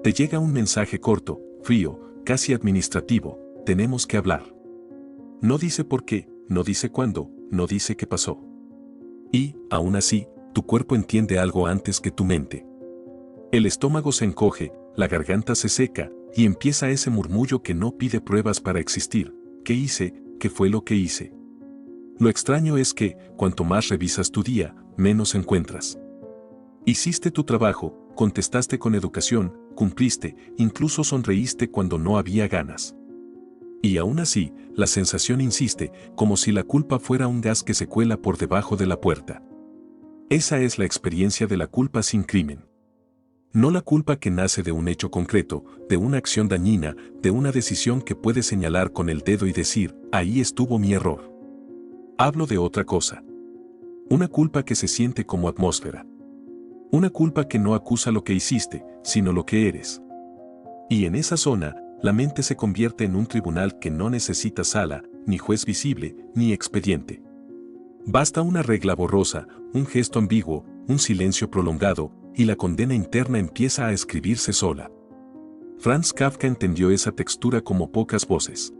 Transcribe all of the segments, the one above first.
Te llega un mensaje corto, frío, casi administrativo: tenemos que hablar. No dice por qué, no dice cuándo, no dice qué pasó. Y, aún así, tu cuerpo entiende algo antes que tu mente. El estómago se encoge, la garganta se seca, y empieza ese murmullo que no pide pruebas para existir: ¿qué hice? ¿Qué fue lo que hice? Lo extraño es que, cuanto más revisas tu día, menos encuentras. Hiciste tu trabajo, contestaste con educación, cumpliste, incluso sonreíste cuando no había ganas. Y aún así, la sensación insiste, como si la culpa fuera un gas que se cuela por debajo de la puerta. Esa es la experiencia de la culpa sin crimen. No la culpa que nace de un hecho concreto, de una acción dañina, de una decisión que puedes señalar con el dedo y decir: ahí estuvo mi error. Hablo de otra cosa. Una culpa que se siente como atmósfera. Una culpa que no acusa lo que hiciste, sino lo que eres. Y en esa zona, la mente se convierte en un tribunal que no necesita sala, ni juez visible, ni expediente. Basta una regla borrosa, un gesto ambiguo, un silencio prolongado, y la condena interna empieza a escribirse sola. Franz Kafka entendió esa textura como pocas voces.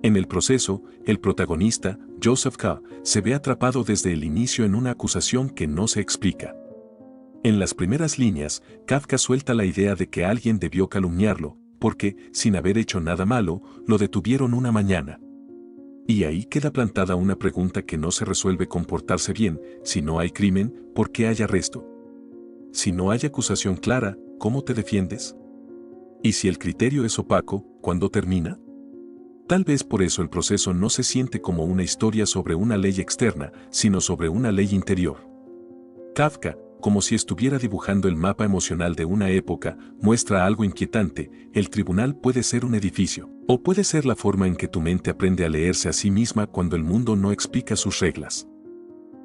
En el proceso, el protagonista, Joseph K., se ve atrapado desde el inicio en una acusación que no se explica. En las primeras líneas, Kafka suelta la idea de que alguien debió calumniarlo, porque, sin haber hecho nada malo, lo detuvieron una mañana. Y ahí queda plantada una pregunta que no se resuelve con portarse bien: si no hay crimen, ¿por qué hay arresto? Si no hay acusación clara, ¿cómo te defiendes? ¿Y si el criterio es opaco, cuándo termina? Tal vez por eso el proceso no se siente como una historia sobre una ley externa, sino sobre una ley interior. Kafka, como si estuviera dibujando el mapa emocional de una época, muestra algo inquietante: el tribunal puede ser un edificio, o puede ser la forma en que tu mente aprende a leerse a sí misma cuando el mundo no explica sus reglas.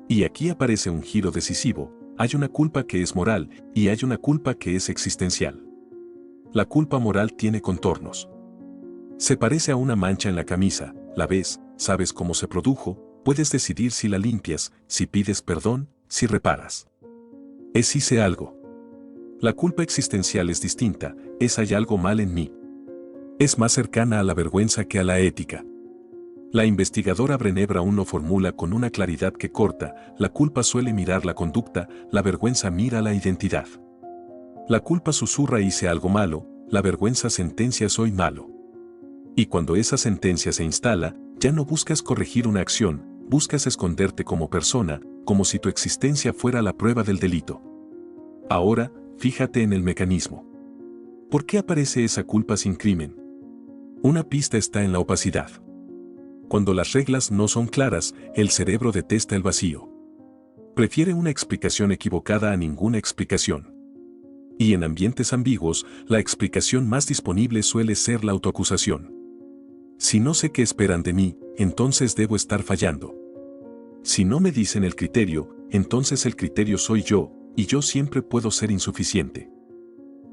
Y aquí aparece un giro decisivo: hay una culpa que es moral, y hay una culpa que es existencial. La culpa moral tiene contornos. Se parece a una mancha en la camisa: la ves, sabes cómo se produjo, puedes decidir si la limpias, si pides perdón, si reparas. Es hice algo. La culpa existencial es distinta: es hay algo mal en mí. Es más cercana a la vergüenza que a la ética. La investigadora Brené Brown lo formula con una claridad que corta: la culpa suele mirar la conducta, la vergüenza mira la identidad. La culpa susurra: hice algo malo, la vergüenza sentencia: soy malo. Y cuando esa sentencia se instala, ya no buscas corregir una acción, buscas esconderte como persona, como si tu existencia fuera la prueba del delito. Ahora, fíjate en el mecanismo. ¿Por qué aparece esa culpa sin crimen? Una pista está en la opacidad. Cuando las reglas no son claras, el cerebro detesta el vacío. Prefiere una explicación equivocada a ninguna explicación. Y en ambientes ambiguos, la explicación más disponible suele ser la autoacusación. Si no sé qué esperan de mí, entonces debo estar fallando. Si no me dicen el criterio, entonces el criterio soy yo, y yo siempre puedo ser insuficiente.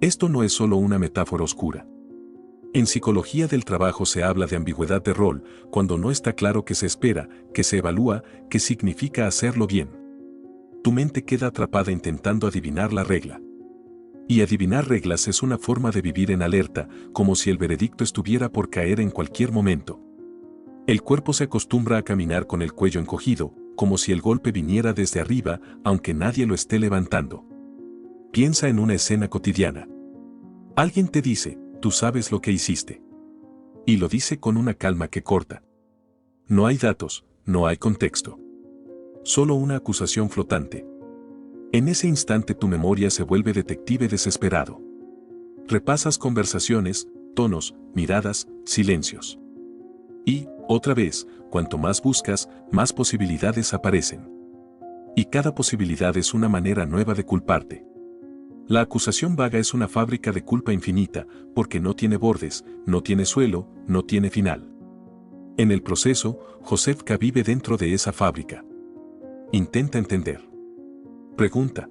Esto no es solo una metáfora oscura. En psicología del trabajo se habla de ambigüedad de rol, cuando no está claro qué se espera, qué se evalúa, qué significa hacerlo bien. Tu mente queda atrapada intentando adivinar la regla. Y adivinar reglas es una forma de vivir en alerta, como si el veredicto estuviera por caer en cualquier momento. El cuerpo se acostumbra a caminar con el cuello encogido, como si el golpe viniera desde arriba, aunque nadie lo esté levantando. Piensa en una escena cotidiana. Alguien te dice: tú sabes lo que hiciste. Y lo dice con una calma que corta. No hay datos, no hay contexto. Solo una acusación flotante. En ese instante tu memoria se vuelve detective desesperado. Repasas conversaciones, tonos, miradas, silencios. Y, otra vez, cuanto más buscas, más posibilidades aparecen. Y cada posibilidad es una manera nueva de culparte. La acusación vaga es una fábrica de culpa infinita, porque no tiene bordes, no tiene suelo, no tiene final. En el proceso, Joseph K. vive dentro de esa fábrica. Intenta entender. Pregunta.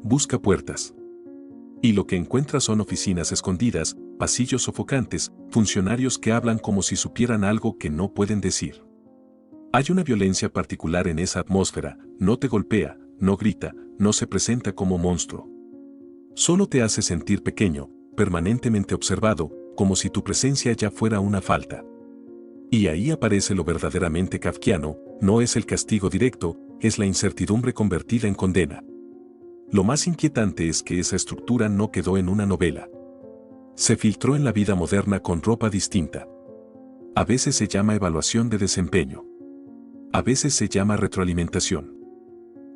Busca puertas. Y lo que encuentra son oficinas escondidas, pasillos sofocantes, funcionarios que hablan como si supieran algo que no pueden decir. Hay una violencia particular en esa atmósfera: no te golpea, no grita, no se presenta como monstruo. Solo te hace sentir pequeño, permanentemente observado, como si tu presencia ya fuera una falta. Y ahí aparece lo verdaderamente kafkiano, no es el castigo directo, es la incertidumbre convertida en condena. Lo más inquietante es que esa estructura no quedó en una novela. Se filtró en la vida moderna con ropa distinta. A veces se llama evaluación de desempeño. A veces se llama retroalimentación.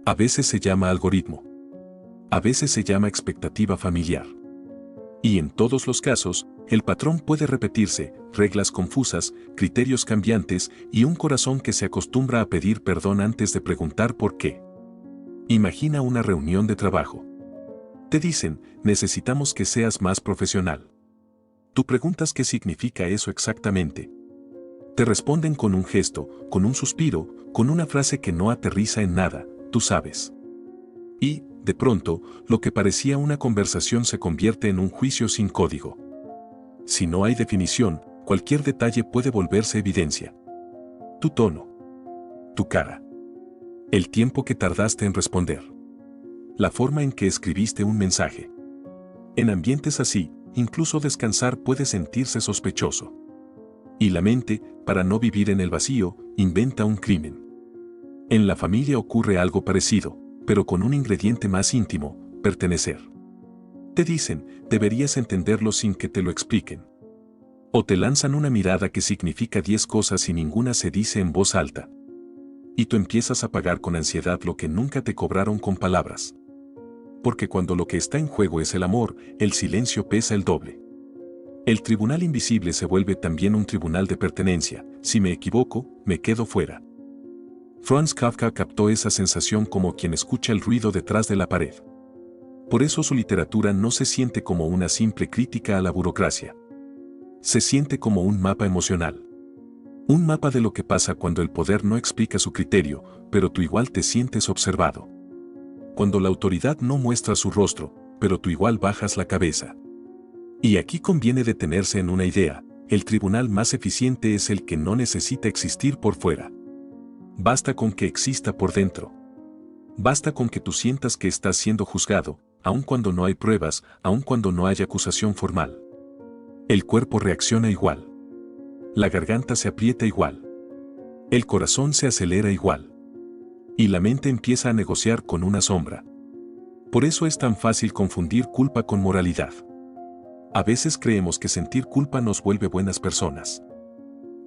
A veces se llama algoritmo. A veces se llama expectativa familiar. Y en todos los casos, el patrón puede repetirse, reglas confusas, criterios cambiantes y un corazón que se acostumbra a pedir perdón antes de preguntar por qué. Imagina una reunión de trabajo. Te dicen, necesitamos que seas más profesional. Tú preguntas qué significa eso exactamente. Te responden con un gesto, con un suspiro, con una frase que no aterriza en nada, tú sabes. Y, de pronto, lo que parecía una conversación se convierte en un juicio sin código. Si no hay definición, cualquier detalle puede volverse evidencia. Tu tono. Tu cara. El tiempo que tardaste en responder. La forma en que escribiste un mensaje. En ambientes así, incluso descansar puede sentirse sospechoso. Y la mente, para no vivir en el vacío, inventa un crimen. En la familia ocurre algo parecido, pero con un ingrediente más íntimo, pertenecer. Te dicen, deberías entenderlo sin que te lo expliquen. O te lanzan una mirada que significa 10 cosas y ninguna se dice en voz alta. Y tú empiezas a pagar con ansiedad lo que nunca te cobraron con palabras. Porque cuando lo que está en juego es el amor, el silencio pesa el doble. El tribunal invisible se vuelve también un tribunal de pertenencia. Si me equivoco, me quedo fuera. Franz Kafka captó esa sensación como quien escucha el ruido detrás de la pared. Por eso su literatura no se siente como una simple crítica a la burocracia. Se siente como un mapa emocional. Un mapa de lo que pasa cuando el poder no explica su criterio, pero tú igual te sientes observado. Cuando la autoridad no muestra su rostro, pero tú igual bajas la cabeza. Y aquí conviene detenerse en una idea: el tribunal más eficiente es el que no necesita existir por fuera. Basta con que exista por dentro. Basta con que tú sientas que estás siendo juzgado, aun cuando no hay pruebas, aun cuando no hay acusación formal. El cuerpo reacciona igual. La garganta se aprieta igual. El corazón se acelera igual. Y la mente empieza a negociar con una sombra. Por eso es tan fácil confundir culpa con moralidad. A veces creemos que sentir culpa nos vuelve buenas personas.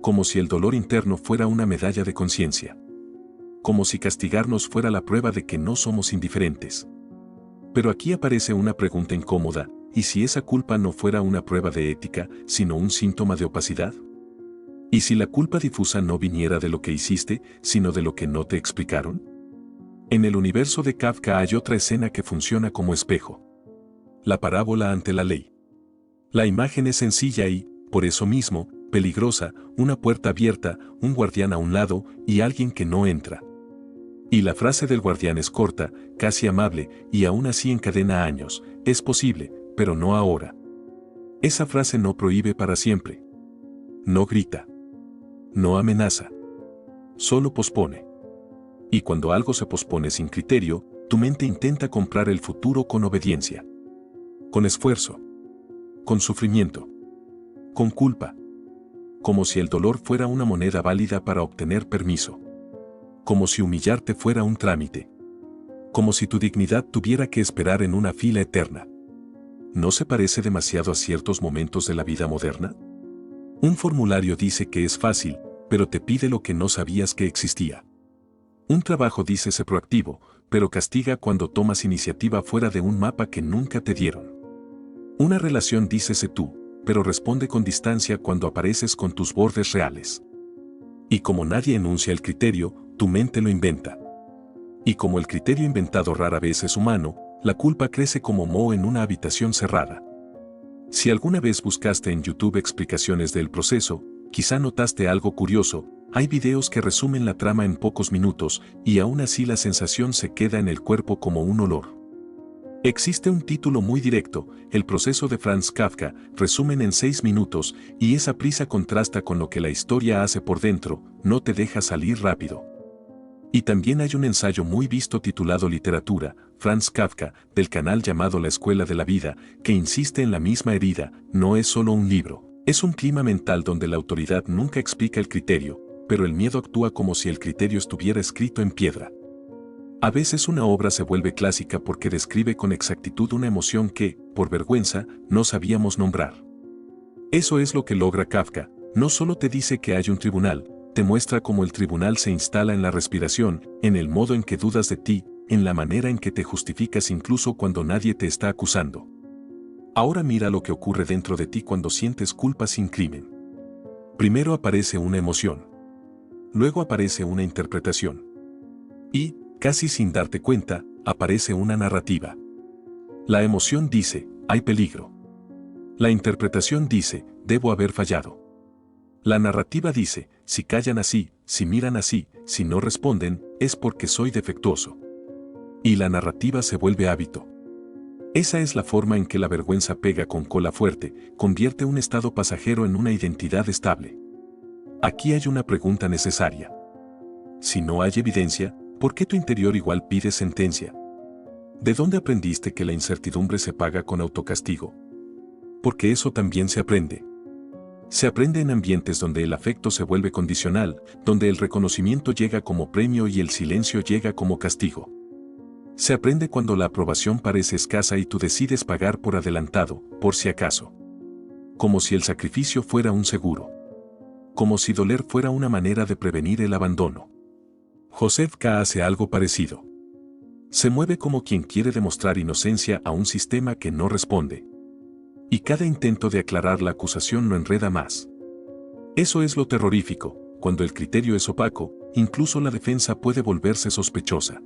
Como si el dolor interno fuera una medalla de conciencia. Como si castigarnos fuera la prueba de que no somos indiferentes. Pero aquí aparece una pregunta incómoda: ¿y si esa culpa no fuera una prueba de ética, sino un síntoma de opacidad? ¿Y si la culpa difusa no viniera de lo que hiciste, sino de lo que no te explicaron? En el universo de Kafka hay otra escena que funciona como espejo. La parábola ante la ley. La imagen es sencilla y, por eso mismo, peligrosa: una puerta abierta, un guardián a un lado y alguien que no entra. Y la frase del guardián es corta, casi amable, y aún así encadena años: es posible, pero no ahora. Esa frase no prohíbe para siempre. No grita. No amenaza. Solo pospone. Y cuando algo se pospone sin criterio, tu mente intenta comprar el futuro con obediencia. Con esfuerzo. Con sufrimiento. Con culpa. Como si el dolor fuera una moneda válida para obtener permiso. Como si humillarte fuera un trámite. Como si tu dignidad tuviera que esperar en una fila eterna. ¿No se parece demasiado a ciertos momentos de la vida moderna? Un formulario dice que es fácil, pero te pide lo que no sabías que existía. Un trabajo dice ser proactivo, pero castiga cuando tomas iniciativa fuera de un mapa que nunca te dieron. Una relación dice sé tú, pero responde con distancia cuando apareces con tus bordes reales. Y como nadie enuncia el criterio, tu mente lo inventa. Y como el criterio inventado rara vez es humano, la culpa crece como moho en una habitación cerrada. Si alguna vez buscaste en YouTube explicaciones del proceso, quizá notaste algo curioso: hay videos que resumen la trama en pocos minutos, y aún así la sensación se queda en el cuerpo como un olor. Existe un título muy directo: El proceso de Franz Kafka, resumen en 6 minutos, y esa prisa contrasta con lo que la historia hace por dentro, no te deja salir rápido. Y también hay un ensayo muy visto titulado Literatura, Franz Kafka, del canal llamado La Escuela de la Vida, que insiste en la misma herida, no es solo un libro, es un clima mental donde la autoridad nunca explica el criterio, pero el miedo actúa como si el criterio estuviera escrito en piedra. A veces una obra se vuelve clásica porque describe con exactitud una emoción que, por vergüenza, no sabíamos nombrar. Eso es lo que logra Kafka, no solo te dice que hay un tribunal, te muestra cómo el tribunal se instala en la respiración, en el modo en que dudas de ti, en la manera en que te justificas incluso cuando nadie te está acusando. Ahora mira lo que ocurre dentro de ti cuando sientes culpa sin crimen. Primero aparece una emoción. Luego aparece una interpretación. Y, casi sin darte cuenta, aparece una narrativa. La emoción dice, hay peligro. La interpretación dice, debo haber fallado. La narrativa dice, si callan así, si miran así, si no responden, es porque soy defectuoso. Y la narrativa se vuelve hábito. Esa es la forma en que la vergüenza pega con cola fuerte, convierte un estado pasajero en una identidad estable. Aquí hay una pregunta necesaria. Si no hay evidencia, ¿por qué tu interior igual pide sentencia? ¿De dónde aprendiste que la incertidumbre se paga con autocastigo? Porque eso también se aprende. Se aprende en ambientes donde el afecto se vuelve condicional, donde el reconocimiento llega como premio y el silencio llega como castigo. Se aprende cuando la aprobación parece escasa y tú decides pagar por adelantado, por si acaso. Como si el sacrificio fuera un seguro. Como si doler fuera una manera de prevenir el abandono. Joseph K. hace algo parecido. Se mueve como quien quiere demostrar inocencia a un sistema que no responde. Y cada intento de aclarar la acusación lo enreda más. Eso es lo terrorífico, cuando el criterio es opaco, incluso la defensa puede volverse sospechosa.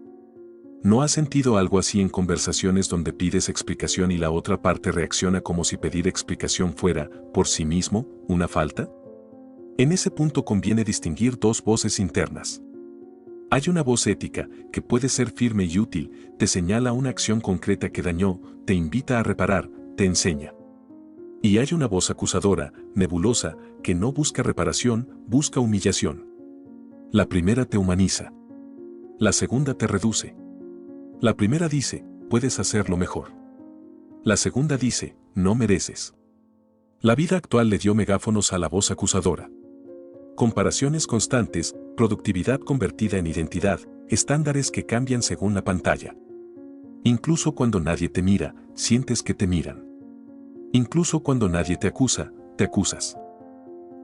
¿No has sentido algo así en conversaciones donde pides explicación y la otra parte reacciona como si pedir explicación fuera, por sí mismo, una falta? En ese punto conviene distinguir dos voces internas. Hay una voz ética, que puede ser firme y útil, te señala una acción concreta que dañó, te invita a reparar, te enseña. Y hay una voz acusadora, nebulosa, que no busca reparación, busca humillación. La primera te humaniza. La segunda te reduce. La primera dice, puedes hacerlo mejor. La segunda dice, no mereces. La vida actual le dio megáfonos a la voz acusadora. Comparaciones constantes, productividad convertida en identidad, estándares que cambian según la pantalla. Incluso cuando nadie te mira, sientes que te miran. Incluso cuando nadie te acusa, te acusas.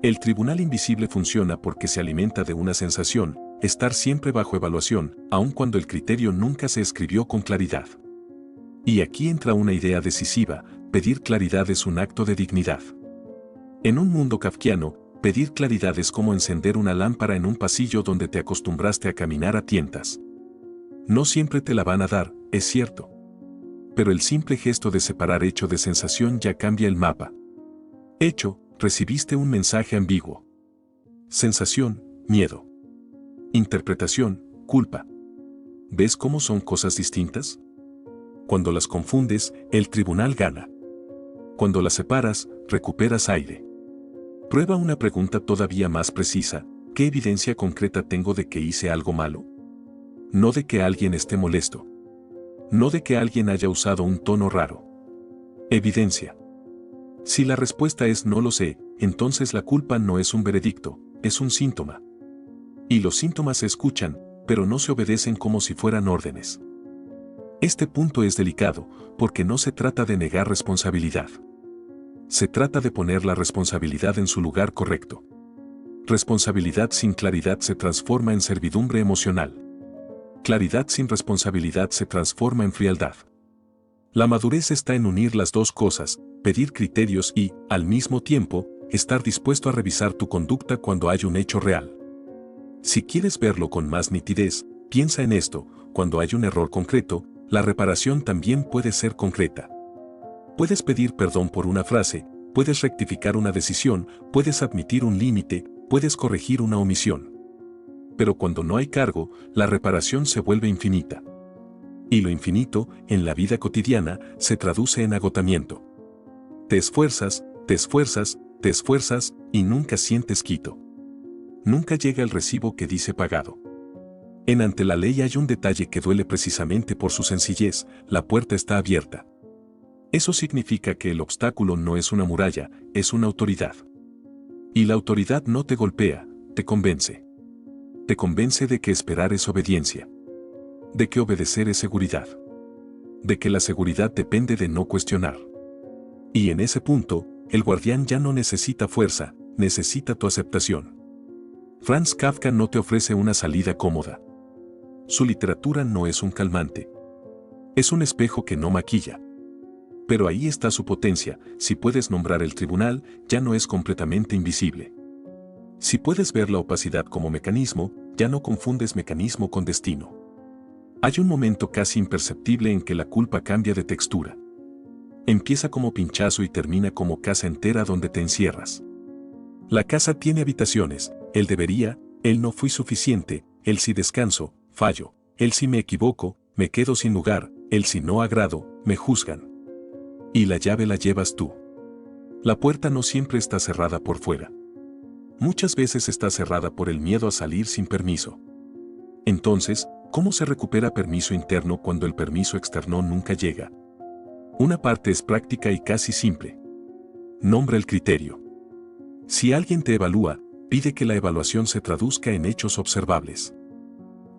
El tribunal invisible funciona porque se alimenta de una sensación, estar siempre bajo evaluación, aun cuando el criterio nunca se escribió con claridad. Y aquí entra una idea decisiva, pedir claridad es un acto de dignidad. En un mundo kafkiano, pedir claridad es como encender una lámpara en un pasillo donde te acostumbraste a caminar a tientas. No siempre te la van a dar, es cierto. Pero el simple gesto de separar hecho de sensación ya cambia el mapa. Hecho, recibiste un mensaje ambiguo. Sensación, miedo. Interpretación, culpa. ¿Ves cómo son cosas distintas? Cuando las confundes, el tribunal gana. Cuando las separas, recuperas aire. Prueba una pregunta todavía más precisa. ¿Qué evidencia concreta tengo de que hice algo malo? No de que alguien esté molesto. No de que alguien haya usado un tono raro. Evidencia. Si la respuesta es no lo sé, entonces la culpa no es un veredicto, es un síntoma. Y los síntomas se escuchan, pero no se obedecen como si fueran órdenes. Este punto es delicado, porque no se trata de negar responsabilidad. Se trata de poner la responsabilidad en su lugar correcto. Responsabilidad sin claridad se transforma en servidumbre emocional. Claridad sin responsabilidad se transforma en frialdad. La madurez está en unir las dos cosas, pedir criterios y, al mismo tiempo, estar dispuesto a revisar tu conducta cuando hay un hecho real. Si quieres verlo con más nitidez, piensa en esto: cuando hay un error concreto, la reparación también puede ser concreta. Puedes pedir perdón por una frase, puedes rectificar una decisión, puedes admitir un límite, puedes corregir una omisión. Pero cuando no hay cargo, la reparación se vuelve infinita. Y lo infinito, en la vida cotidiana, se traduce en agotamiento. Te esfuerzas, te esfuerzas, te esfuerzas, y nunca sientes quito. Nunca llega el recibo que dice pagado. En Ante la Ley hay un detalle que duele precisamente por su sencillez: la puerta está abierta. Eso significa que el obstáculo no es una muralla, es una autoridad. Y la autoridad no te golpea, te convence. Te convence de que esperar es obediencia. De que obedecer es seguridad. De que la seguridad depende de no cuestionar. Y en ese punto, el guardián ya no necesita fuerza, necesita tu aceptación. Franz Kafka no te ofrece una salida cómoda. Su literatura no es un calmante. Es un espejo que no maquilla. Pero ahí está su potencia: si puedes nombrar el tribunal, ya no es completamente invisible. Si puedes ver la opacidad como mecanismo, ya no confundes mecanismo con destino. Hay un momento casi imperceptible en que la culpa cambia de textura. Empieza como pinchazo y termina como casa entera donde te encierras. La casa tiene habitaciones: el debería, el no fui suficiente, el si descanso, fallo, el si me equivoco, me quedo sin lugar, el si no agrado, me juzgan. Y la llave la llevas tú. La puerta no siempre está cerrada por fuera. Muchas veces está cerrada por el miedo a salir sin permiso. Entonces, ¿cómo se recupera permiso interno cuando el permiso externo nunca llega? Una parte es práctica y casi simple. Nombra el criterio. Si alguien te evalúa, pide que la evaluación se traduzca en hechos observables.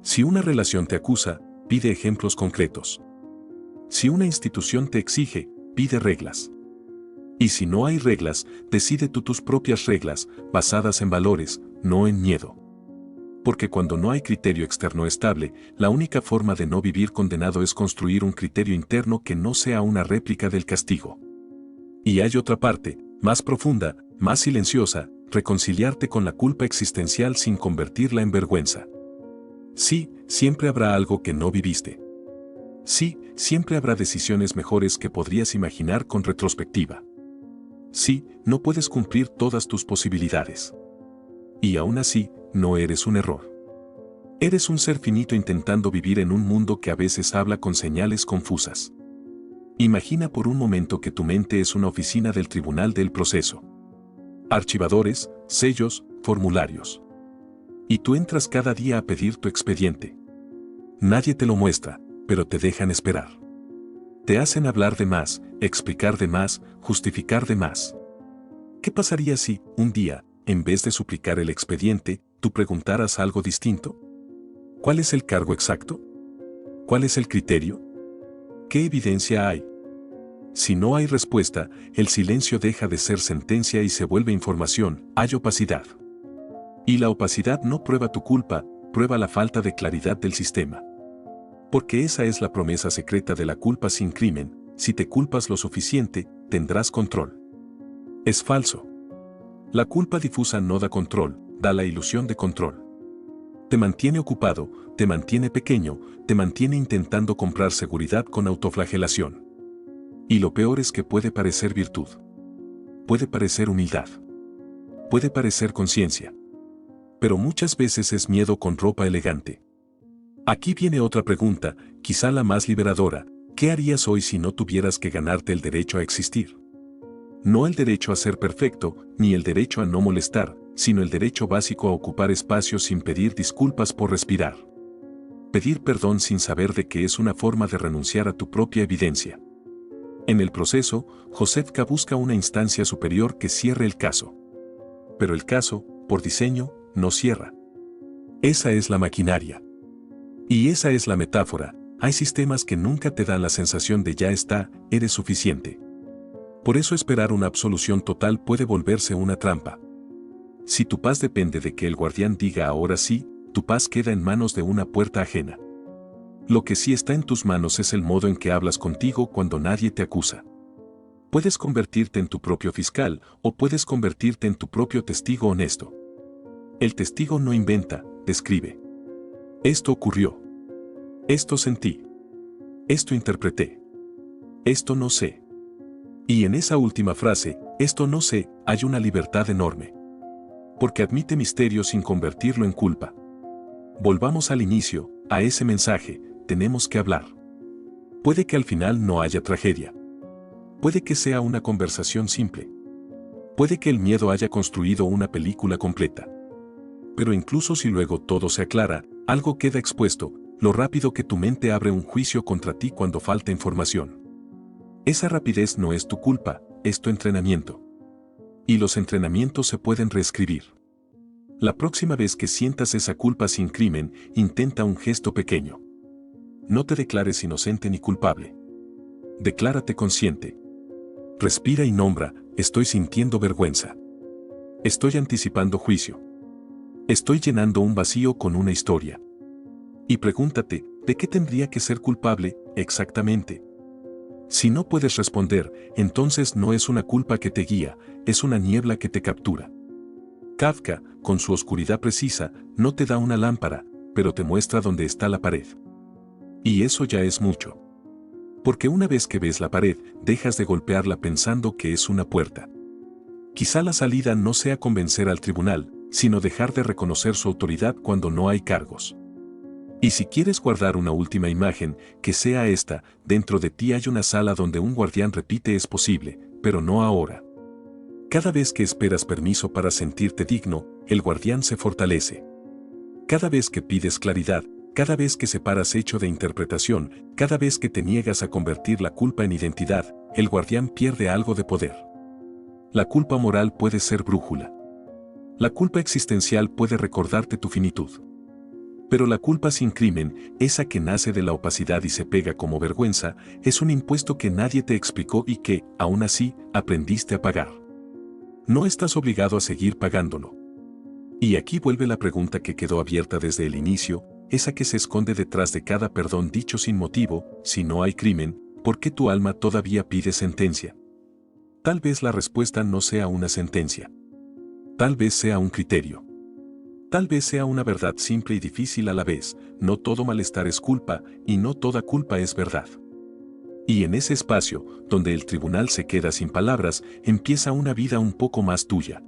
Si una relación te acusa, pide ejemplos concretos. Si una institución te exige, pide reglas. Y si no hay reglas, decide tú tus propias reglas, basadas en valores, no en miedo. Porque cuando no hay criterio externo estable, la única forma de no vivir condenado es construir un criterio interno que no sea una réplica del castigo. Y hay otra parte, más profunda, más silenciosa: reconciliarte con la culpa existencial sin convertirla en vergüenza. Sí, siempre habrá algo que no viviste. Sí, siempre habrá decisiones mejores que podrías imaginar con retrospectiva. Sí, no puedes cumplir todas tus posibilidades. Y aún así, no eres un error. Eres un ser finito intentando vivir en un mundo que a veces habla con señales confusas. Imagina por un momento que tu mente es una oficina del tribunal del proceso. Archivadores, sellos, formularios. Y tú entras cada día a pedir tu expediente. Nadie te lo muestra, pero te dejan esperar. Te hacen hablar de más, explicar de más, justificar de más. ¿Qué pasaría si, un día, en vez de suplicar el expediente, tú preguntaras algo distinto? ¿Cuál es el cargo exacto? ¿Cuál es el criterio? ¿Qué evidencia hay? Si no hay respuesta, el silencio deja de ser sentencia y se vuelve información: hay opacidad. Y la opacidad no prueba tu culpa, prueba la falta de claridad del sistema. Porque esa es la promesa secreta de la culpa sin crimen: si te culpas lo suficiente, tendrás control. Es falso. La culpa difusa no da control, da la ilusión de control. Te mantiene ocupado, te mantiene pequeño, te mantiene intentando comprar seguridad con autoflagelación. Y lo peor es que puede parecer virtud. Puede parecer humildad. Puede parecer conciencia. Pero muchas veces es miedo con ropa elegante. Aquí viene otra pregunta, quizá la más liberadora: ¿qué harías hoy si no tuvieras que ganarte el derecho a existir? No el derecho a ser perfecto, ni el derecho a no molestar, sino el derecho básico a ocupar espacios sin pedir disculpas por respirar. Pedir perdón sin saber de que es una forma de renunciar a tu propia evidencia. En el proceso, Josefka busca una instancia superior que cierre el caso. Pero el caso, por diseño, no cierra. Esa es la maquinaria. Y esa es la metáfora: hay sistemas que nunca te dan la sensación de ya está, eres suficiente. Por eso esperar una absolución total puede volverse una trampa. Si tu paz depende de que el guardián diga ahora sí, tu paz queda en manos de una puerta ajena. Lo que sí está en tus manos es el modo en que hablas contigo cuando nadie te acusa. Puedes convertirte en tu propio fiscal, o puedes convertirte en tu propio testigo honesto. El testigo no inventa, describe. Esto ocurrió. Esto sentí. Esto interpreté. Esto no sé. Y en esa última frase, esto no sé, hay una libertad enorme. Porque admite misterio sin convertirlo en culpa. Volvamos al inicio, a ese mensaje: tenemos que hablar. Puede que al final no haya tragedia. Puede que sea una conversación simple. Puede que el miedo haya construido una película completa. Pero incluso si luego todo se aclara, Algo queda expuesto, lo rápido que tu mente abre un juicio contra ti cuando falta información. Esa rapidez no es tu culpa, es tu entrenamiento. Y los entrenamientos se pueden reescribir. La próxima vez que sientas esa culpa sin crimen, intenta un gesto pequeño. No te declares inocente ni culpable. Declárate consciente. Respira y nombra, estoy sintiendo vergüenza. Estoy anticipando juicio. Estoy llenando un vacío con una historia. Y pregúntate, ¿de qué tendría que ser culpable, exactamente? Si no puedes responder, entonces no es una culpa que te guía, es una niebla que te captura. Kafka, con su oscuridad precisa, no te da una lámpara, pero te muestra dónde está la pared. Y eso ya es mucho. Porque una vez que ves la pared, dejas de golpearla pensando que es una puerta. Quizá la salida no sea convencer al tribunal, sino dejar de reconocer su autoridad cuando no hay cargos. Y si quieres guardar una última imagen, que sea esta, dentro de ti hay una sala donde un guardián repite es posible, pero no ahora. Cada vez que esperas permiso para sentirte digno, el guardián se fortalece. Cada vez que pides claridad, cada vez que separas hecho de interpretación, cada vez que te niegas a convertir la culpa en identidad, el guardián pierde algo de poder. La culpa moral puede ser brújula. La culpa existencial puede recordarte tu finitud. Pero la culpa sin crimen, esa que nace de la opacidad y se pega como vergüenza, es un impuesto que nadie te explicó y que, aún así, aprendiste a pagar. No estás obligado a seguir pagándolo. Y aquí vuelve la pregunta que quedó abierta desde el inicio, esa que se esconde detrás de cada perdón dicho sin motivo, si no hay crimen, ¿por qué tu alma todavía pide sentencia? Tal vez la respuesta no sea una sentencia. Tal vez sea un criterio. Tal vez sea una verdad simple y difícil a la vez, no todo malestar es culpa y no toda culpa es verdad. Y en ese espacio, donde el tribunal se queda sin palabras, empieza una vida un poco más tuya.